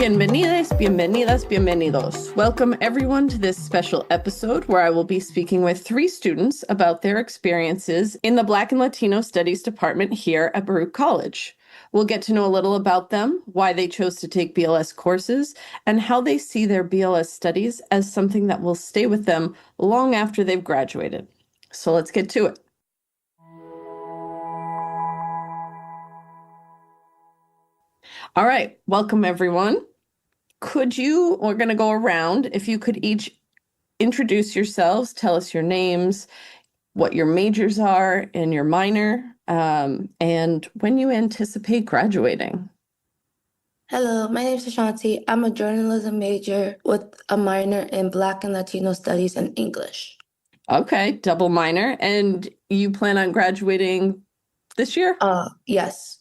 Bienvenidas, bienvenidas, bienvenidos. Welcome everyone to this special episode where I will be speaking with three students about their experiences in the Black and Latino Studies department here at Baruch College. We'll get to know a little about them, why they chose to take BLS courses, and how they see their BLS studies as something that will stay with them long after they've graduated. So let's get to it. All right, welcome everyone. We're going to go around, if you could each introduce yourselves, tell us your names, what your majors are and your minor, and when you anticipate graduating. Hello, my name is Ashanti. I'm a journalism major with a minor in Black and Latino Studies and English. Okay, double minor. And you plan on graduating this year? Yes.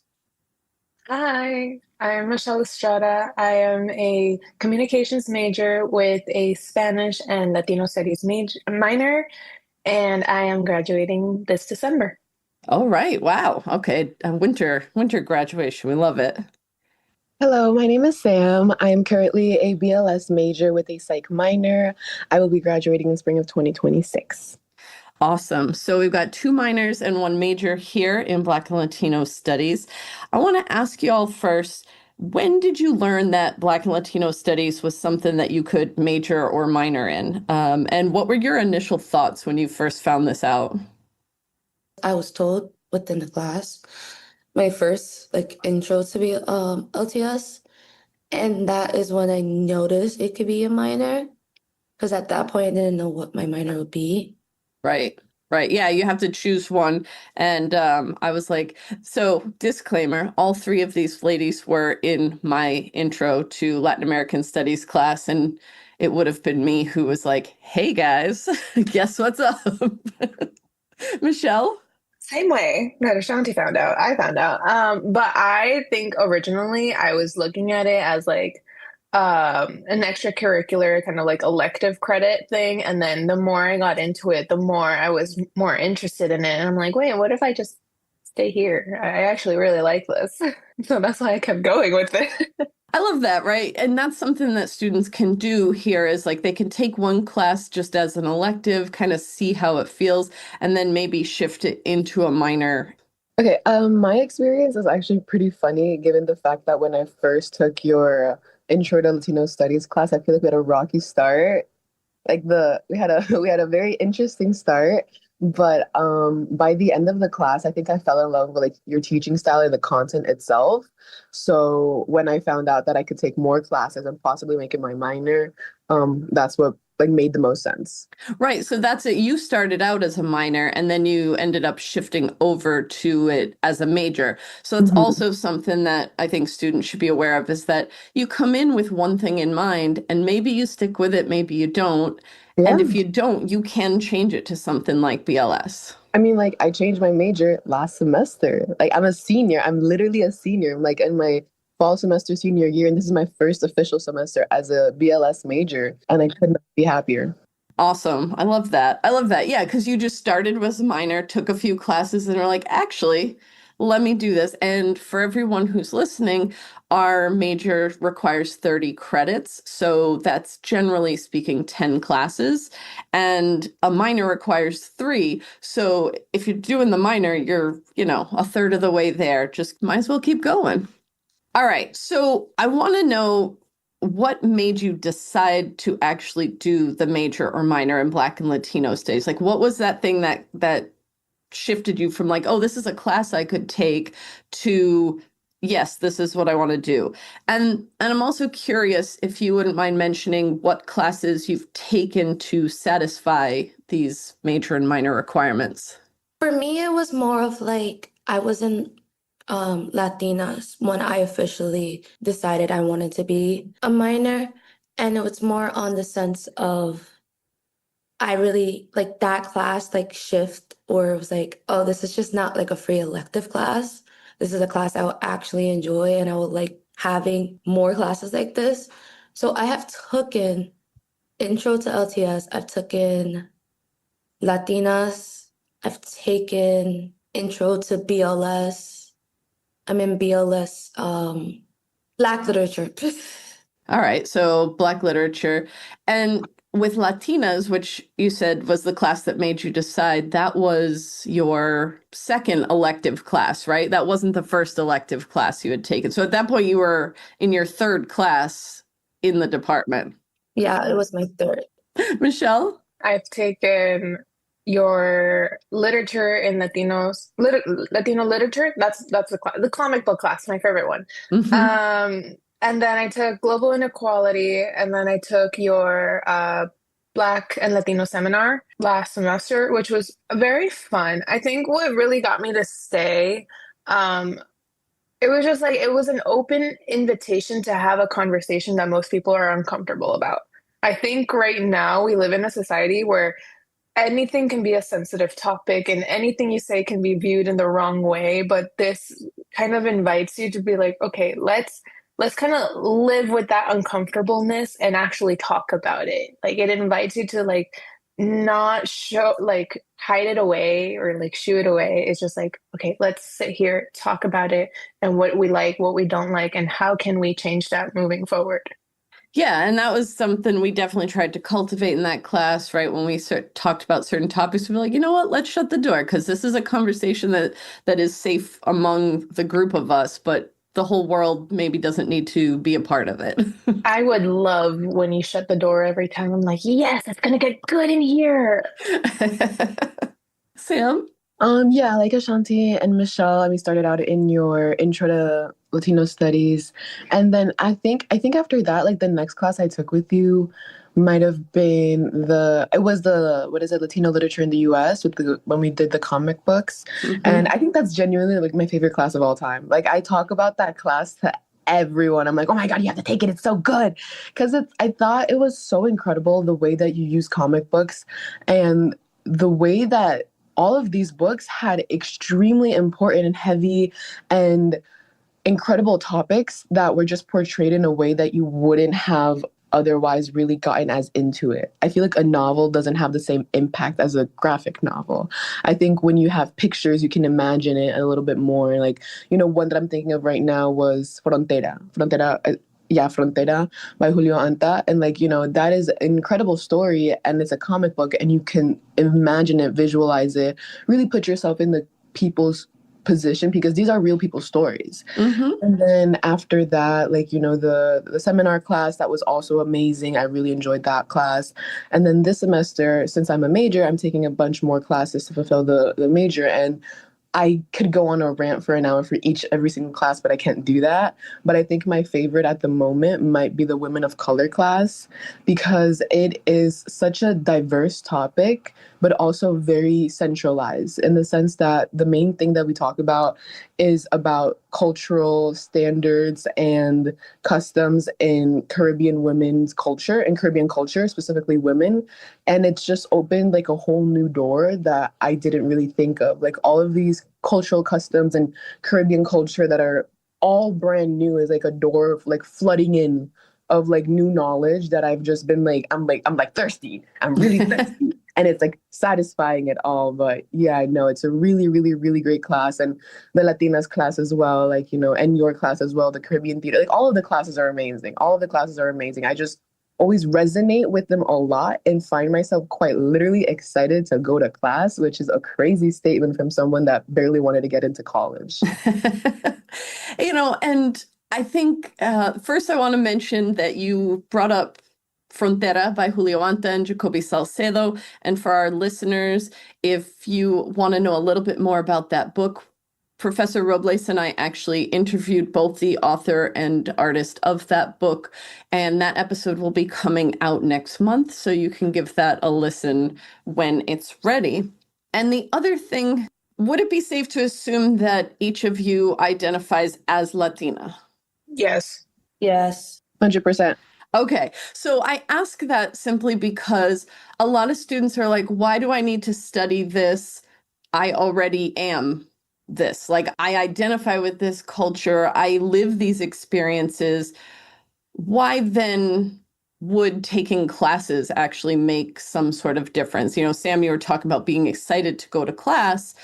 Hi, I'm Michelle Estrada. I am a communications major with a Spanish and Latino studies minor, and I am graduating this December. All right. Wow. Okay. Winter graduation. We love it. Hello, my name is Sam. I am currently a BLS major with a psych minor. I will be graduating in spring of 2026. Awesome. So we've got two minors and one major here in Black and Latino Studies. I want to ask you all first, when did you learn that Black and Latino Studies was something that you could major or minor in? And what were your initial thoughts when you first found this out? I was told within the class, my first intro to be LTS, and that is when I noticed it could be a minor, because at that point I didn't know what my minor would be. Right. Yeah, you have to choose one. And I was like, so disclaimer, all three of these ladies were in my intro to Latin American Studies class. And it would have been me who was like, hey guys, guess what's up? Michelle? Same way that Ashanti found out, I found out. But I think originally I was looking at it as an extracurricular kind of like elective credit thing. And then the more I got into it, the more I was more interested in it. And I'm like, wait, what if I just stay here? I actually really like this. So that's why I kept going with it. I love that, right? And that's something that students can do here is like they can take one class just as an elective, kind of see how it feels, and then maybe shift it into a minor. Okay, my experience is actually pretty funny given the fact that when I first took your Intro to Latino Studies class, I feel like we had a rocky start. We had a very interesting start, but by the end of the class, I think I fell in love with like your teaching style and the content itself. So when I found out that I could take more classes and possibly make it my minor, that's what like made the most sense. Right. So that's it. You started out as a minor and then you ended up shifting over to it as a major. So it's also something that I think students should be aware of is that you come in with one thing in mind and maybe you stick with it, maybe you don't. Yeah. And if you don't, you can change it to something like BLS. I mean, like I changed my major last semester. Like I'm a senior. I'm literally a senior. I'm like in my fall semester senior year, and this is my first official semester as a BLS major, and I could not be happier. Awesome. I love that. Yeah, because you just started as a minor, took a few classes, and are like, actually, let me do this. And for everyone who's listening, our major requires 30 credits. So that's generally speaking 10 classes. And a minor requires 3. So if you're doing the minor, you're, a third of the way there. Just might as well keep going. All right. So I want to know what made you decide to actually do the major or minor in Black and Latino studies? Like, what was that thing that shifted you from like, oh, this is a class I could take to, yes, this is what I want to do. And I'm also curious if you wouldn't mind mentioning what classes you've taken to satisfy these major and minor requirements. For me, it was more of like I was in Latinas when I officially decided I wanted to be a minor. And it was more on the sense of I really like that class, like shift, or it was like, oh, this is just not like a free elective class. This is a class I will actually enjoy and I would like having more classes like this. So I have taken Intro to LTS, I've taken Latinas, I've taken Intro to BLS. I'm in BLS, Black literature. All right. So Black literature. And with Latinas, which you said was the class that made you decide, that was your second elective class, right? That wasn't the first elective class you had taken. So at that point, you were in your third class in the department. Yeah, it was my third. Michelle? I've taken your literature in Latino literature. That's the comic book class, my favorite one. Hmm. And then I took global inequality, and then I took your Black and Latino seminar last semester, which was very fun. I think what really got me to stay, um, it was just like it was an open invitation to have a conversation that most people are uncomfortable about. I think right now we live in a society where anything can be a sensitive topic and anything you say can be viewed in the wrong way, but this kind of invites you to be like, okay, let's kind of live with that uncomfortableness and actually talk about it. Like it invites you to like not show like hide it away or like shoo it away. It's just like, okay, let's sit here, talk about it and what we like, what we don't like, and how can we change that moving forward. Yeah, and that was something we definitely tried to cultivate in that class, right? When we talked about certain topics, we were like, you know what, let's shut the door because this is a conversation that is safe among the group of us, but the whole world maybe doesn't need to be a part of it. I would love when you shut the door every time. I'm like, yes, it's gonna get good in here. Sam? Yeah, like Ashanti and Michelle, we started out in your intro to Latino studies. And then I think after that, like the next class I took with you might have been it was the what is it, Latino literature in the US with the when we did the comic books. And Hmm. I think that's genuinely like my favorite class of all time. Like I talk about that class to everyone. I'm like, oh my God, you have to take it. It's so good. Because I thought it was so incredible the way that you use comic books and the way that all of these books had extremely important and heavy and incredible topics that were just portrayed in a way that you wouldn't have otherwise really gotten as into it. I feel like a novel doesn't have the same impact as a graphic novel. I think when you have pictures, you can imagine it a little bit more. Like, one that I'm thinking of right now was Frontera. Yeah, Frontera by Julio Anta. And like, that is an incredible story and it's a comic book and you can imagine it, visualize it, really put yourself in the people's position because these are real people's stories. Hmm. And then after that, like, the seminar class, that was also amazing. I really enjoyed that class. And then this semester, since I'm a major, I'm taking a bunch more classes to fulfill the major. And I could go on a rant for an hour for every single class, but I can't do that. But I think my favorite at the moment might be the Women of Color class because it is such a diverse topic, but also very centralized in the sense that the main thing that we talk about is about cultural standards and customs in Caribbean women's culture and Caribbean culture, specifically women. And it's just opened like a whole new door that I didn't really think of. Like all of these cultural customs and Caribbean culture that are all brand new is like a door of like flooding in of like new knowledge that I've just been like I'm thirsty. I'm really thirsty. And it's like satisfying it all. But yeah, no, it's a really, really, really great class. And the Latinas class as well, like, and your class as well, the Caribbean theater, like all of the classes are amazing. All of the classes are amazing. I just always resonate with them a lot and find myself quite literally excited to go to class, which is a crazy statement from someone that barely wanted to get into college. And I think first I want to mention that you brought up Frontera by Julio Anta and Jacoby Salcedo. And for our listeners, if you want to know a little bit more about that book, Professor Robles and I actually interviewed both the author and artist of that book, and that episode will be coming out next month, so you can give that a listen when it's ready. And the other thing, would it be safe to assume that each of you identifies as Latina? Yes. Yes. 100%. Okay, so I ask that simply because a lot of students are like, why do I need to study this? I already am this. Like, I identify with this culture, I live these experiences. Why then would taking classes actually make some sort of difference? Sam, you were talking about being excited to go to class,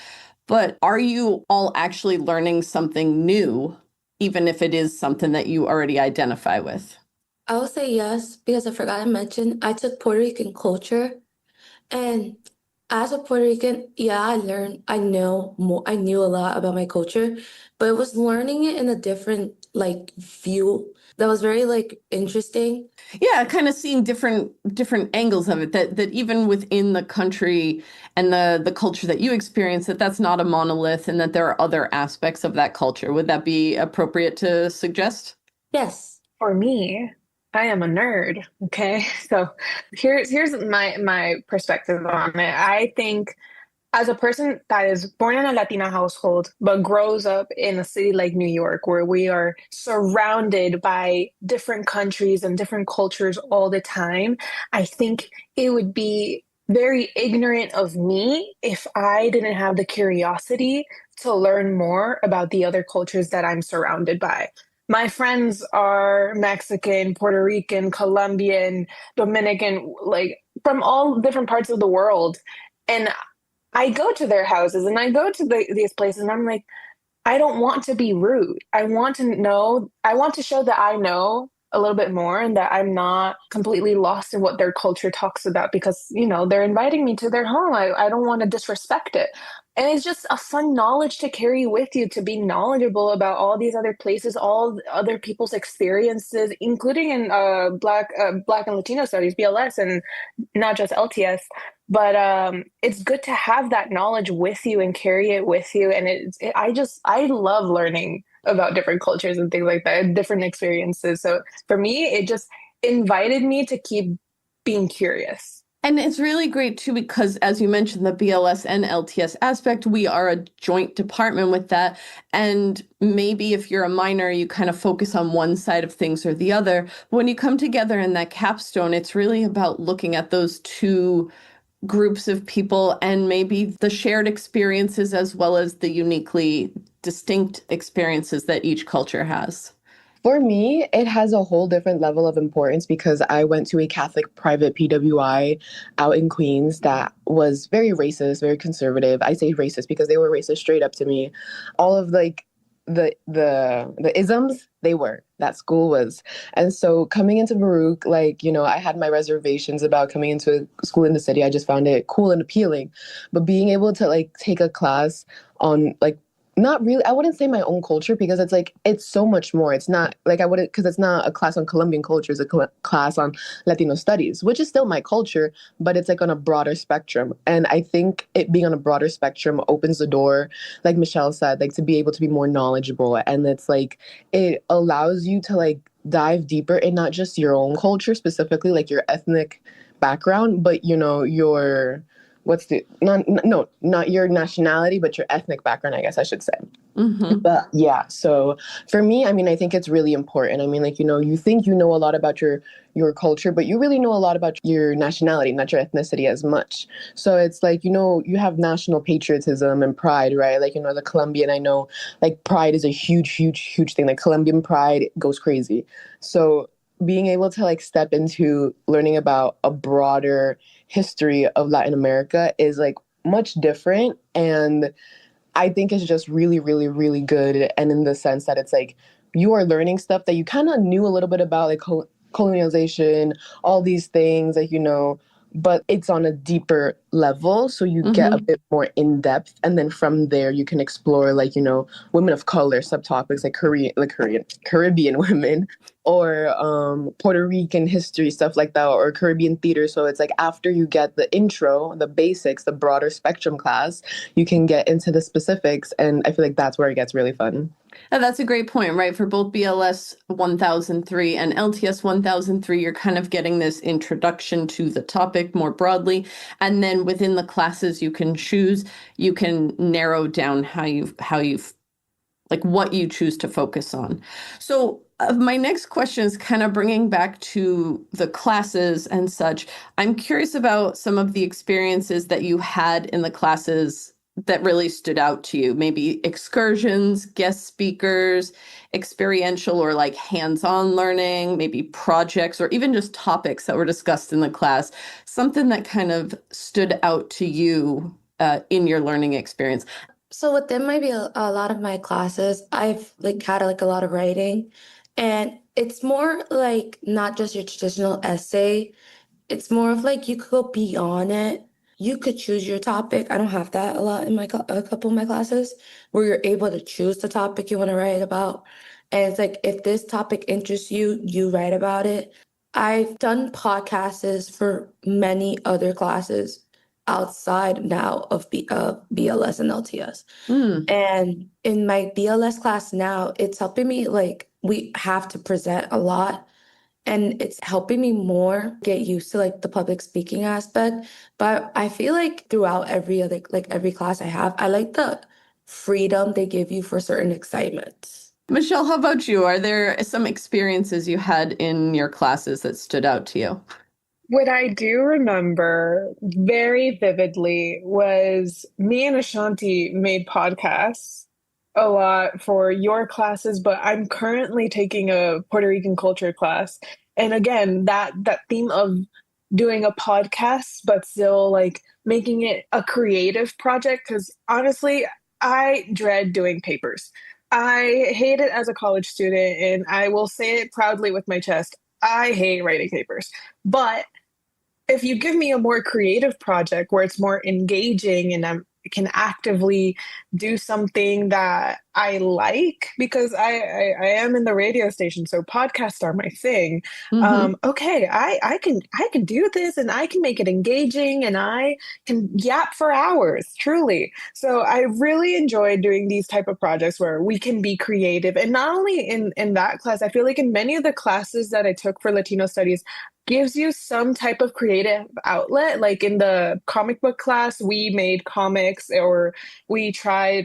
but are you all actually learning something new, even if it is something that you already identify with? I will say yes because I forgot to mention I took Puerto Rican culture, and as a Puerto Rican, yeah, I knew a lot about my culture, but it was learning it in a different like view that was very like interesting. Yeah, kind of seeing different angles of it, that even within the country and the culture that you experience, that's not a monolith and that there are other aspects of that culture. Would that be appropriate to suggest? Yes. For me, I am a nerd. Okay. So here's my perspective on it. I think as a person that is born in a Latina household, but grows up in a city like New York, where we are surrounded by different countries and different cultures all the time, I think it would be very ignorant of me if I didn't have the curiosity to learn more about the other cultures that I'm surrounded by. My friends are Mexican, Puerto Rican, Colombian, Dominican, like from all different parts of the world. And I go to their houses and I go to these places and I'm like, I don't want to be rude. I want to know, I want to show that I know a little bit more and that I'm not completely lost in what their culture talks about because, they're inviting me to their home. I don't want to disrespect it. And it's just a fun knowledge to carry with you to be knowledgeable about all these other places, all other people's experiences, including in Black and Latino studies, BLS, and not just LTS. But it's good to have that knowledge with you and carry it with you. And I love learning about different cultures and things like that, and different experiences. So for me, it just invited me to keep being curious. And it's really great too, because as you mentioned, the BLS and LTS aspect, we are a joint department with that. And maybe if you're a minor, you kind of focus on one side of things or the other. When you come together in that capstone, it's really about looking at those two groups of people and maybe the shared experiences as well as the uniquely distinct experiences that each culture has. For me, it has a whole different level of importance because I went to a Catholic private PWI out in Queens that was very racist, very conservative. I say racist because they were racist straight up to me. All of like the isms, they were. That school was. And so coming into Baruch, I had my reservations about coming into a school in the city. I just found it cool and appealing. But being able to take a class on not really, I wouldn't say my own culture because it's so much more. It's not I wouldn't, because it's not a class on Colombian culture, it's a class on Latino studies, which is still my culture, but it's on a broader spectrum. And I think it being on a broader spectrum opens the door, like Michelle said, to be able to be more knowledgeable. And it allows you to dive deeper in not just your own culture, specifically your ethnic background, but your what's the not no not your nationality but your ethnic background, I guess I should say. Mm-hmm. But yeah, so for me, I mean, I think it's really important. I mean, you think you know a lot about your culture, but you really know a lot about your nationality, not your ethnicity as much. So it's you have national patriotism and pride, right? The Colombian, I know pride is a huge, huge, huge thing. Colombian pride goes crazy. So being able to step into learning about a broader history of Latin America is much different, and I think it's just really, really, really good. And in the sense that it's you are learning stuff that you kind of knew a little bit about, colonialization, all these things, but it's on a deeper level. So you get a Mm-hmm. bit more in depth. And then from there, you can explore, women of color subtopics, Caribbean women, or Puerto Rican history, stuff like that, or Caribbean theater. So it's after you get the intro, the basics, the broader spectrum class, you can get into the specifics. And I feel that's where it gets really fun. And that's a great point, right? For both BLS 1003 and LTS 1003, you're kind of getting this introduction to the topic more broadly. And then within the classes you can choose, you can narrow down how you've what you choose to focus on. So my next question is kind of bringing back to the classes and such. I'm curious about some of the experiences that you had in the classes that really stood out to you. Maybe excursions, guest speakers, experiential or hands-on learning, maybe projects, or even just topics that were discussed in the class. Something that kind of stood out to you in your learning experience. So within maybe a lot of my classes, I've had a lot of writing, and It's more like not just your traditional essay. It's more of like you could go beyond it. You could choose your topic. I don't have that a lot in a couple of my classes where you're able to choose the topic you want to write about. And it's like if this topic interests you, you write about it. I've done podcasts for many other classes outside now of BLS and LTS. Mm. And in my BLS class now, it's helping me like we have to present a lot and it's helping me more get used to like the public speaking aspect. But I feel like throughout every other like every class I have, I like the freedom they give you for certain excitements. Michelle, how about you? Are there some experiences you had in your classes that stood out to you? What I do remember very vividly was me and Ashanti made podcasts a lot for your classes, but I'm currently taking a Puerto Rican culture class. And again, that theme of doing a podcast, but still like making it a creative project, because honestly, I dread doing papers. I hate it as a college student, and I will say it proudly with my chest. I hate writing papers. But if you give me a more creative project where it's more engaging and I can actively do something that I like, because I am in the radio station, so podcasts are my thing. Mm-hmm. Okay, I can do this and I can make it engaging and I can yap for hours, truly. So I really enjoy doing these type of projects where we can be creative. And not only in that class, I feel like in many of the classes that I took for Latino studies, gives you some type of creative outlet. Like in the comic book class, we made comics or we tried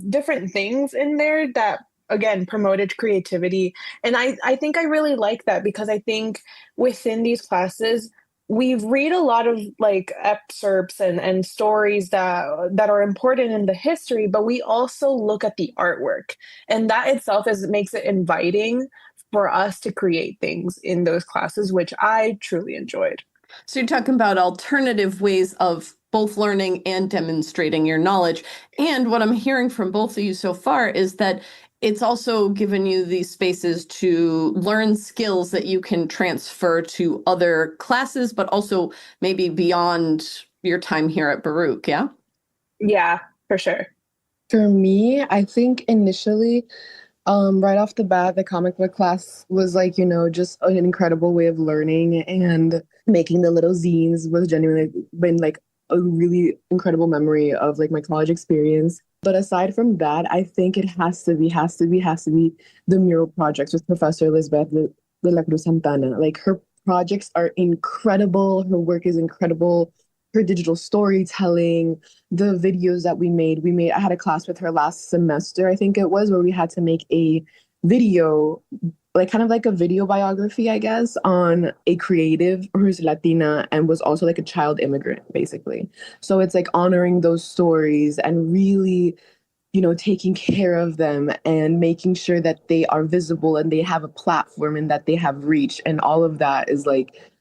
different things in there that again promoted creativity. And I think I really like that because I think within these classes, we read a lot of like excerpts and stories that are important in the history, but we also look at the artwork. And that itself is makes it inviting for us to create things in those classes, which I truly enjoyed. So you're talking about alternative ways of both learning and demonstrating your knowledge. And what I'm hearing from both of you so far is that it's also given you these spaces to learn skills that you can transfer to other classes, but also maybe beyond your time here at Baruch, yeah? Yeah, for sure. For me, I think initially, right off the bat, the comic book class was like, just an incredible way of learning, and making the little zines was genuinely been like a really incredible memory of like my college experience. But aside from that, I think it has to be the mural projects with Professor Elizabeth de la Cruz Santana. Like her projects are incredible. Her work is incredible. Her digital storytelling, the videos that we made, I had a class with her last semester, I think it was, where we had to make a video, like kind of like a video biography, I guess, on a creative who's Latina and was also like a child immigrant, basically. So it's like honoring those stories and really, taking care of them and making sure that they are visible and they have a platform and that they have reach. And all of that is like,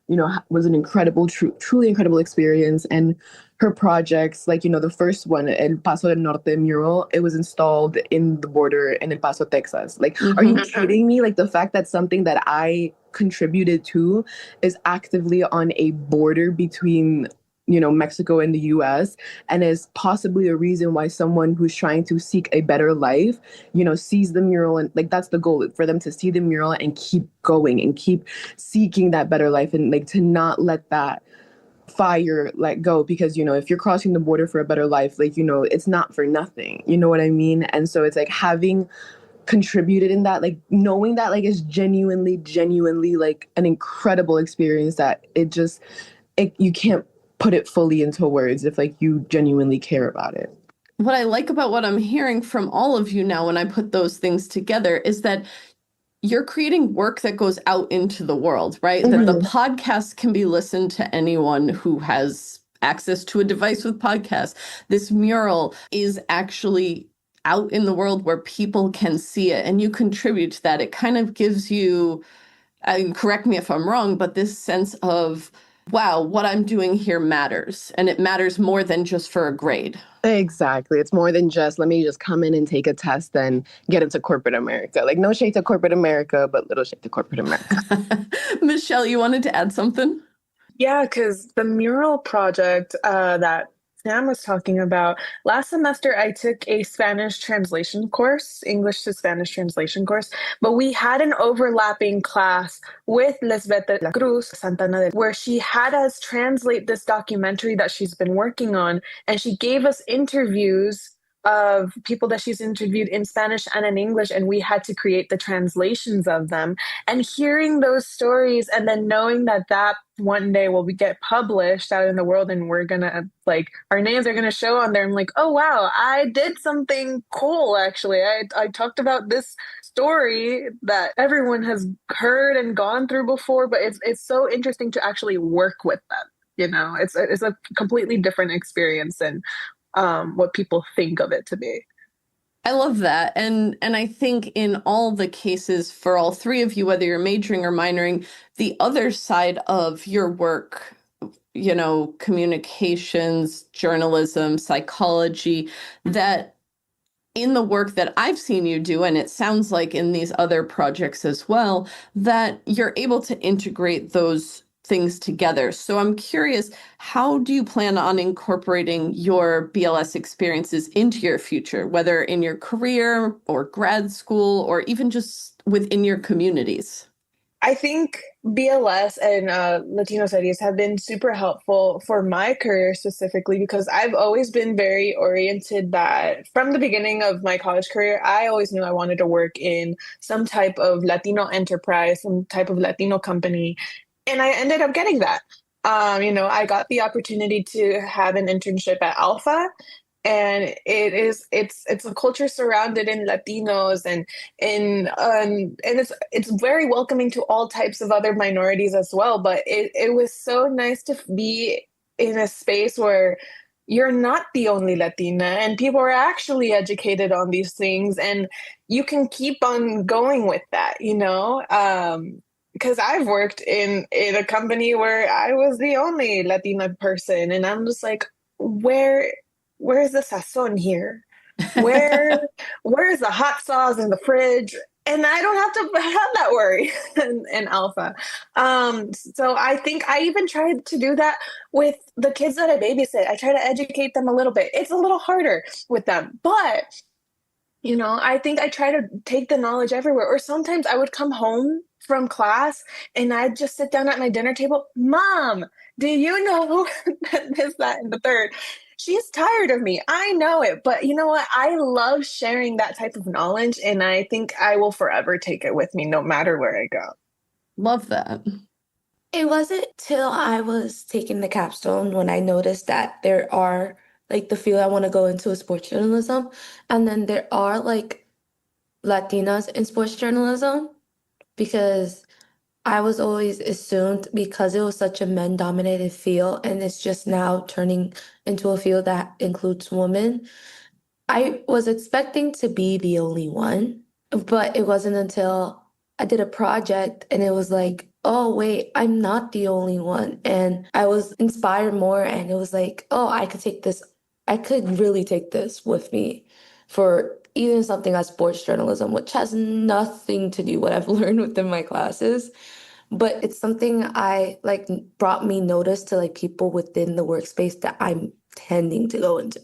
was an incredible, truly incredible experience. And her projects, like, the first one, El Paso del Norte mural, it was installed in the border in El Paso, Texas. Like, are you kidding me? Like, the fact that something that I contributed to is actively on a border between Mexico and the US, and is possibly a reason why someone who's trying to seek a better life, sees the mural, and like that's the goal for them to see the mural and keep going and keep seeking that better life, and like to not let that fire let go, because if you're crossing the border for a better life, like it's not for nothing, you know what I mean? And so it's like having contributed in that, like knowing that like is genuinely like an incredible experience that you can't put it fully into words if like you genuinely care about it. What I like about what I'm hearing from all of you now when I put those things together is that you're creating work that goes out into the world, right? That the podcast can be listened to anyone who has access to a device with podcasts. This mural is actually out in the world where people can see it, and you contribute to that. It kind of gives you, correct me if I'm wrong, but this sense of wow, what I'm doing here matters. And it matters more than just for a grade. Exactly. It's more than just let me just come in and take a test and get into corporate America. Like no shade to corporate America, but little shade to corporate America. Michelle, you wanted to add something? Yeah, because the mural project that Sam was talking about, last semester I took a Spanish translation course, English to Spanish translation course, but we had an overlapping class with Lisbeth de la Cruz Santana, where she had us translate this documentary that she's been working on, and she gave us interviews of people that she's interviewed in Spanish and in English, and we had to create the translations of them. And hearing those stories and then knowing that that one day will be get published out in the world and we're gonna like our names are gonna show on there. I'm like, oh wow, I did something cool actually. I talked about this story that everyone has heard and gone through before, but it's so interesting to actually work with them. You know, it's a completely different experience than what people think of it to be. I love that. And I think in all the cases for all three of you, whether you're majoring or minoring, the other side of your work, communications, journalism, psychology, that in the work that I've seen you do, and it sounds like in these other projects as well, that you're able to integrate those things together. So I'm curious, how do you plan on incorporating your BLS experiences into your future, whether in your career or grad school or even just within your communities? I think BLS and Latino studies have been super helpful for my career specifically because I've always been very oriented that from the beginning of my college career, I always knew I wanted to work in some type of Latino enterprise, some type of Latino company. And I ended up getting that. I got the opportunity to have an internship at Alpha, and it's a culture surrounded in Latinos and it's very welcoming to all types of other minorities as well. But it was so nice to be in a space where you're not the only Latina and people are actually educated on these things and you can keep on going with that, because I've worked in a company where I was the only Latina person, and I'm just like, where's the sazon here? Where where's the hot sauce in the fridge? And I don't have to have that worry in Alpha. So I think I even tried to do that with the kids that I babysit. I try to educate them a little bit. It's a little harder with them, but I think I try to take the knowledge everywhere. Or sometimes I would come home from class and I'd just sit down at my dinner table. Mom, do you know that this, that, and the third? She's tired of me. I know it. But you know what? I love sharing that type of knowledge. And I think I will forever take it with me no matter where I go. Love that. It wasn't till I was taking the capstone when I noticed that there are like the field I want to go into is sports journalism, and then there are like Latinas in sports journalism because I was always assumed because it was such a men-dominated field and it's just now turning into a field that includes women. I was expecting to be the only one, but it wasn't until I did a project and it was like, oh, wait, I'm not the only one. And I was inspired more and it was like, oh, I could take this, I could really take this with me for even something like sports journalism, which has nothing to do what I've learned within my classes. But it's something I like brought me notice to like people within the workspace that I'm tending to go into.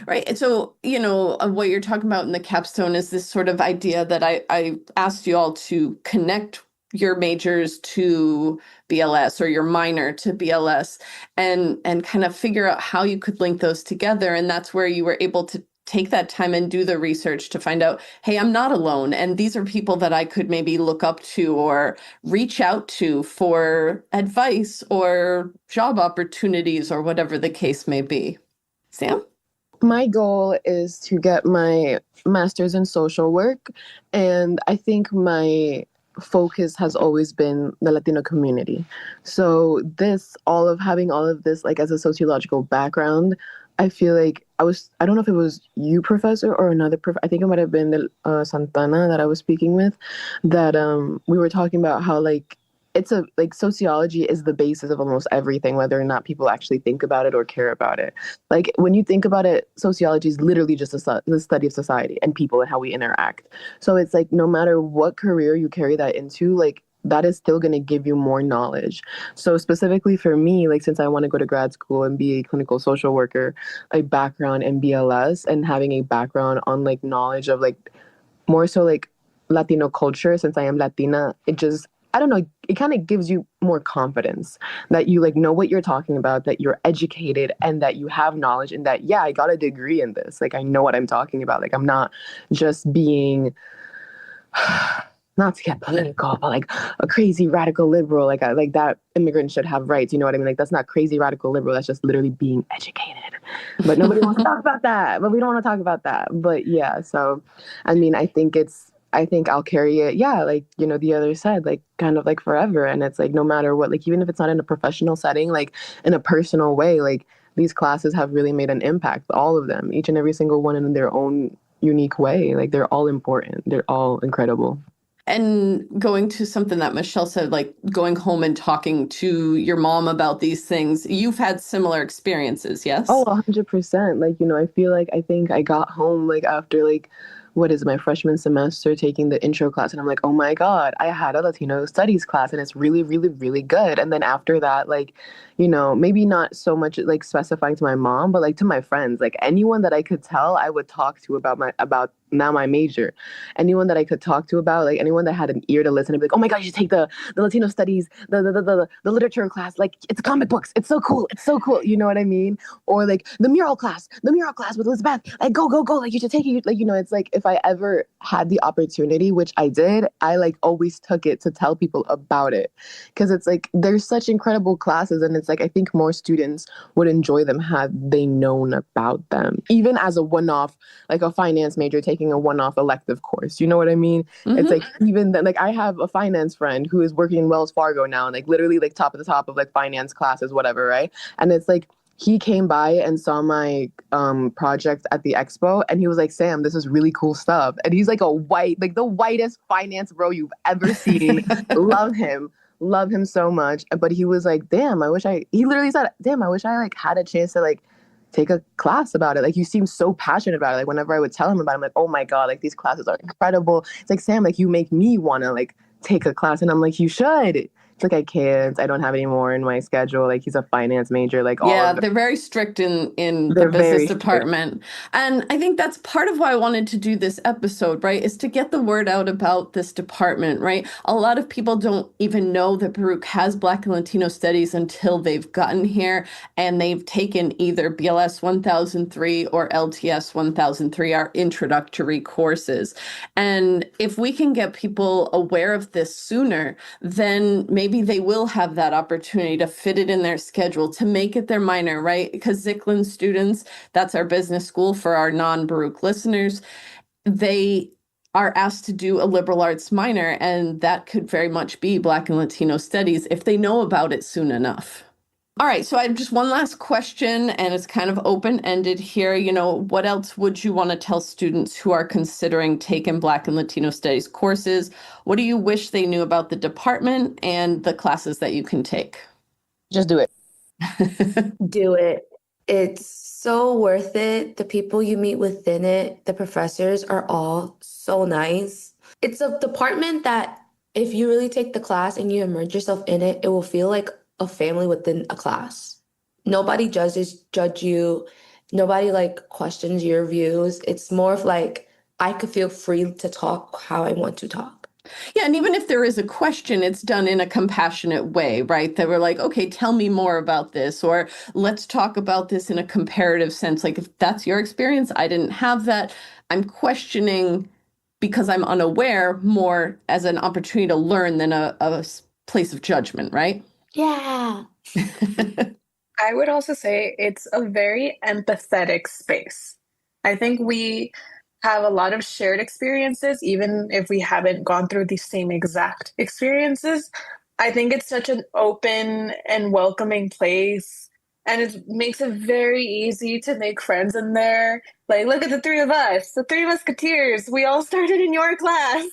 Right. And so, what you're talking about in the capstone is this sort of idea that I asked you all to connect your majors to BLS or your minor to BLS and kind of figure out how you could link those together. And that's where you were able to take that time and do the research to find out, hey, I'm not alone. And these are people that I could maybe look up to or reach out to for advice or job opportunities or whatever the case may be. Sam? My goal is to get my master's in social work, and I think my focus has always been the Latino community. So having all of this like as a sociological background, I feel like I don't know if it was you, professor, or another I think it might have been Santana that I was speaking with, that we were talking about how like it's a like sociology is the basis of almost everything, whether or not people actually think about it or care about it. Like when you think about it, sociology is literally just the study of society and people and how we interact. So it's like no matter what career you carry that into, like that is still going to give you more knowledge. So specifically for me, like since I want to go to grad school and be a clinical social worker, a background in BLS and having a background on like knowledge of like more so like Latino culture, since I am Latina, it just, I don't know, it kind of gives you more confidence that you like know what you're talking about, that you're educated and that you have knowledge and that, yeah, I got a degree in this. Like I know what I'm talking about. Like I'm not just being, not to get political, but like a crazy radical liberal, like like that immigrants should have rights. You know what I mean? Like that's not crazy radical liberal. That's just literally being educated. But nobody wants to talk about that. But we don't want to talk about that. But yeah, so I mean, I think I'll carry it. Yeah, like you know, the other said, like kind of like forever. And it's like no matter what, like even if it's not in a professional setting, like in a personal way, like these classes have really made an impact. All of them, each and every single one in their own unique way. Like they're all important. They're all incredible. And going to something that Michelle said, like going home and talking to your mom about these things, you've had similar experiences, Oh, yes? 100%. Like, you know, I feel like I think I got home like after like what is it, my freshman semester taking the intro class and I'm like, "Oh my God, I had a Latino studies class and it's really, really, really good." And then after that, like, you know, maybe not so much like specifying to my mom, but like to my friends, like anyone that I could tell I would talk to about now my major. Anyone that I could talk to about, like anyone that had an ear to listen and be like, "Oh my God, you should take the Latino studies, the literature class. Like it's comic books. It's so cool. It's so cool." You know what I mean? Or like the mural class with Elizabeth. Like go, go, go. Like you should take it. Like, you know, it's like if I ever had the opportunity, which I did, I like always took it to tell people about it. Cause it's like there's such incredible classes. And it's like I think more students would enjoy them had they known about them. Even as a one-off, like a finance major taking a one-off elective course. You know what I mean? It's like Hmm. even then, like I have a finance friend who is working in Wells Fargo now and like literally like top of the top of like finance classes, whatever, right? And it's like he came by and saw my project at the expo and he was like, "Sam, this is really cool stuff." And he's like a white, like the whitest finance bro you've ever seen. Love him. Love him so much. But he was like, "Damn, I wish I," he literally said, "Damn, I wish I like had a chance to like take a class about it. Like you seem so passionate about it." Like whenever I would tell him about it, I'm like, "Oh my God, like these classes are incredible." It's like, "Sam, like you make me want to like take a class." And I'm like, "You should." It's like, "I can't. I don't have any more in my schedule." Like he's a finance major, like all Yeah, of them. they're very strict in the They're business very strict. department. And I think that's part of why I wanted to do this episode, right? Is to get the word out about this department, right? A lot of people don't even know that Baruch has Black and Latino studies until they've gotten here and they've taken either BLS 1003 or LTS 1003, our introductory courses. And if we can get people aware of this sooner, then maybe they will have that opportunity to fit it in their schedule, to make it their minor, right? Because Zicklin students, that's our business school for our non-Baruch listeners, they are asked to do a liberal arts minor, and that could very much be Black and Latino studies if they know about it soon enough. All right, so I have just one last question, and it's kind of open-ended here. You know, what else would you want to tell students who are considering taking Black and Latino studies courses? What do you wish they knew about the department and the classes that you can take? Just do it. Do it. It's so worth it. The people you meet within it, the professors are all so nice. It's a department that if you really take the class and you immerse yourself in it, it will feel like a family within a class. Nobody judge you. Nobody like questions your views. It's more of like I could feel free to talk how I want to talk. Yeah, and even if there is a question, it's done in a compassionate way, right? That we're like, okay, tell me more about this, or let's talk about this in a comparative sense. Like, if that's your experience, I didn't have that. I'm questioning because I'm unaware more as an opportunity to learn than a place of judgment, right? Yeah. I would also say it's a very empathetic space. I think we have a lot of shared experiences, even if we haven't gone through the same exact experiences. I think it's such an open and welcoming place. And it makes it very easy to make friends in there. Like, look at the three of us, the three musketeers. We all started in your class.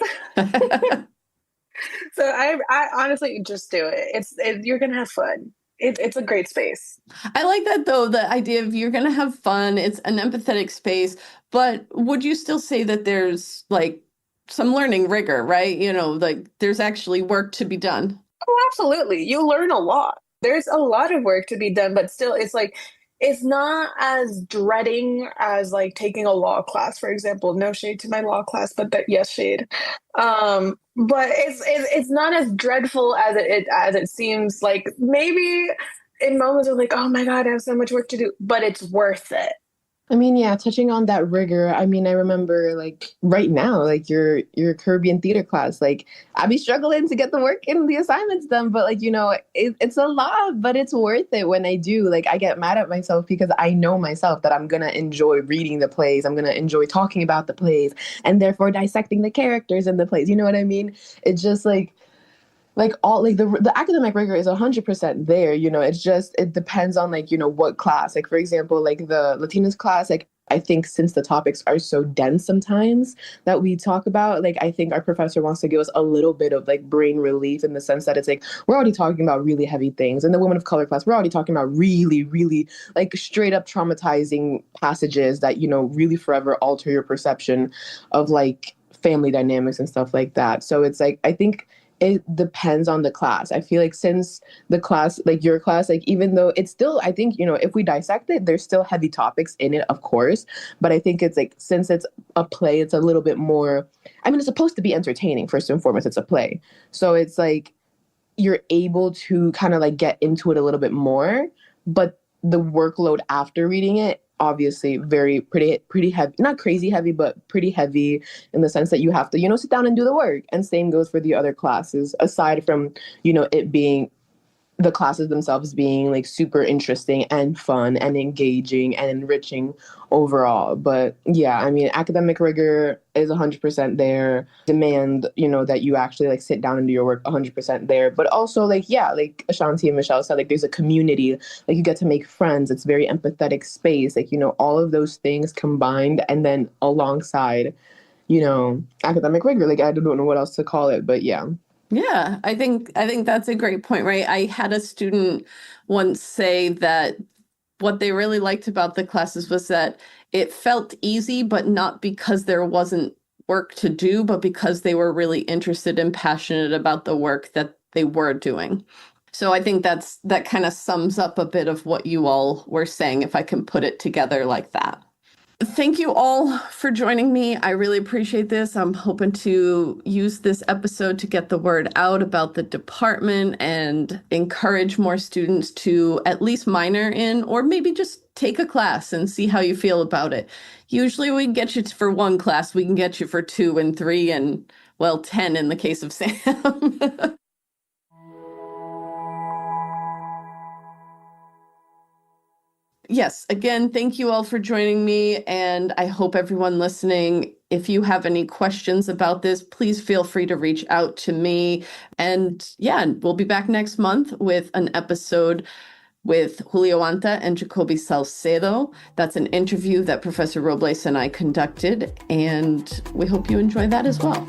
So I honestly just do it. You're gonna have fun. It's a great space. I like that though, the idea of you're going to have fun. It's an empathetic space, but would you still say that there's like some learning rigor, right? Like there's actually work to be done. Oh, absolutely. You learn a lot. There's a lot of work to be done, but still, it's like, it's not as dreading as like taking a law class, for example. No shade to my law class, but yes, shade. But it's not as dreadful as it seems. Like maybe in moments of like, oh my God, I have so much work to do, but it's worth it. I mean, yeah, touching on that rigor, I mean, I remember like right now, like your Caribbean theater class, like I be struggling to get the work and the assignments done, but like, it's a lot, but it's worth it when I do. Like I get mad at myself because I know myself that I'm gonna enjoy reading the plays, I'm gonna enjoy talking about the plays, and therefore dissecting the characters in the plays. You know what I mean? It's just like all like the academic rigor is 100% there. It's just it depends on like what class. Like for example, like the Latinos class, like I think since the topics are so dense sometimes that we talk about, like I think our professor wants to give us a little bit of like brain relief in the sense that it's like we're already talking about really heavy things. And the women of color class, we're already talking about really, really like straight up traumatizing passages that really forever alter your perception of like family dynamics and stuff like that. So it's like I think it depends on the class. I feel like since the class, like your class, like even though it's still, I think, if we dissect it, there's still heavy topics in it, of course. But I think it's like, since it's a play, it's a little bit more, I mean, it's supposed to be entertaining, first and foremost, it's a play. So it's like, you're able to kind of like get into it a little bit more, but the workload after reading it obviously pretty heavy, not crazy heavy, but pretty heavy in the sense that you have to sit down and do the work. And same goes for the other classes, aside from it being the classes themselves being like super interesting and fun and engaging and enriching overall. But yeah, I mean, academic rigor is 100% there. Demand, that you actually like sit down and do your work, 100% there. But also like, yeah, like Ashanti and Michelle said, like there's a community, like you get to make friends. It's very empathetic space. Like, all of those things combined and then alongside, academic rigor. Like I don't know what else to call it, but yeah. Yeah, I think that's a great point, right? I had a student once say that what they really liked about the classes was that it felt easy, but not because there wasn't work to do, but because they were really interested and passionate about the work that they were doing. So I think that kind of sums up a bit of what you all were saying, if I can put it together like that. Thank you all for joining me. I really appreciate this. I'm hoping to use this episode to get the word out about the department and encourage more students to at least minor in, or maybe just take a class and see how you feel about it. Usually we can get you for one class, we can get you for 2 and 3 and, well, 10 in the case of Sam. Yes, again, thank you all for joining me, and I hope everyone listening, if you have any questions about this, please feel free to reach out to me. And yeah, we'll be back next month with an episode with Julio Anta and Jacoby Salcedo. That's an interview that Professor Robles and I conducted, and we hope you enjoy that as well.